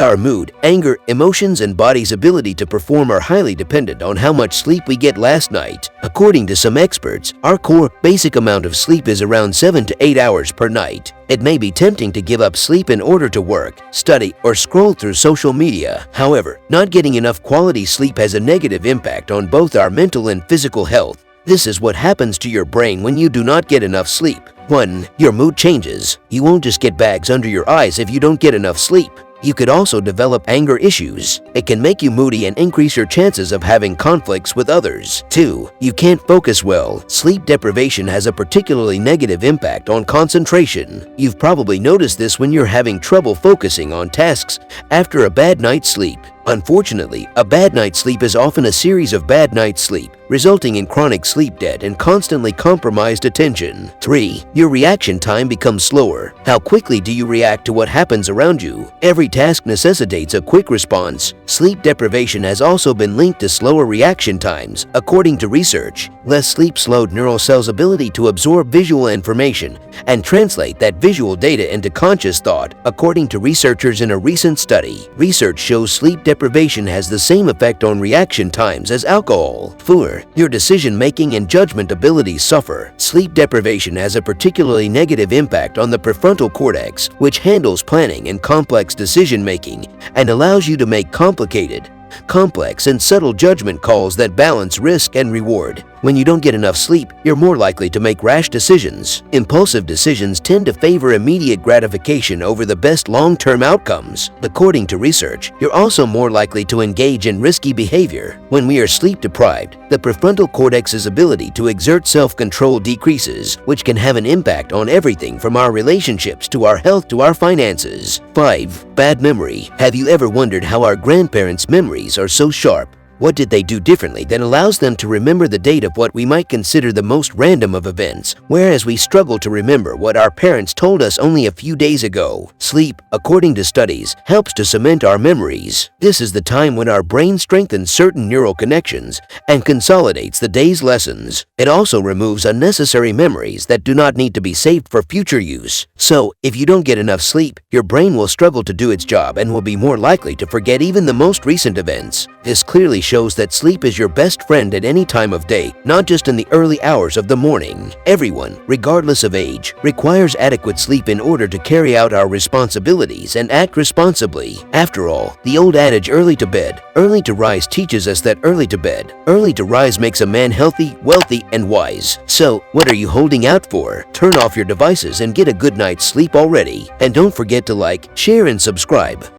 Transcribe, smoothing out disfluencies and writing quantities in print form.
Our mood, anger, emotions, and body's ability to perform are highly dependent on how much sleep we get last night. According to some experts, our core basic amount of sleep is around 7 to 8 hours per night. It may be tempting to give up sleep in order to work, study, or scroll through social media. However, not getting enough quality sleep has a negative impact on both our mental and physical health. This is what happens to your brain when you do not get enough sleep. 1. Your mood changes. You won't just get bags under your eyes if you don't get enough sleep. You could also develop anger issues. It can make you moody and increase your chances of having conflicts with others. 2. You can't focus well. Sleep deprivation has a particularly negative impact on concentration. You've probably noticed this when you're having trouble focusing on tasks after a bad night's sleep. Unfortunately, a bad night's sleep is often a series of bad nights' sleep, resulting in chronic sleep debt and constantly compromised attention. 3. Your reaction time becomes slower. How quickly do you react to what happens around you? Every task necessitates a quick response. Sleep deprivation has also been linked to slower reaction times. According to research, less sleep slowed neural cells' ability to absorb visual information and translate that visual data into conscious thought. According to researchers in a recent study, research shows sleep deprivation has the same effect on reaction times as alcohol. 4. Your decision-making and judgment abilities suffer. Sleep deprivation has a particularly negative impact on the prefrontal cortex, which handles planning and complex decision-making and allows you to make complicated, complex, and subtle judgment calls that balance risk and reward. When you don't get enough sleep, you're more likely to make rash decisions. Impulsive decisions tend to favor immediate gratification over the best long-term outcomes. According to research, you're also more likely to engage in risky behavior. When we are sleep-deprived, the prefrontal cortex's ability to exert self-control decreases, which can have an impact on everything from our relationships to our health to our finances. 5. Bad memory. Have you ever wondered how our grandparents' memories are so sharp? What did they do differently that allows them to remember the date of what we might consider the most random of events, whereas we struggle to remember what our parents told us only a few days ago? Sleep, according to studies, helps to cement our memories. This is the time when our brain strengthens certain neural connections and consolidates the day's lessons. It also removes unnecessary memories that do not need to be saved for future use. So, if you don't get enough sleep, your brain will struggle to do its job and will be more likely to forget even the most recent events. This clearly shows that sleep is your best friend at any time of day, not just in the early hours of the morning. Everyone, regardless of age, requires adequate sleep in order to carry out our responsibilities and act responsibly. After all, the old adage early to bed, early to rise teaches us that early to bed, early to rise makes a man healthy, wealthy, and wise. So, what are you holding out for? Turn off your devices and get a good night's sleep already. And don't forget to like, share, and subscribe.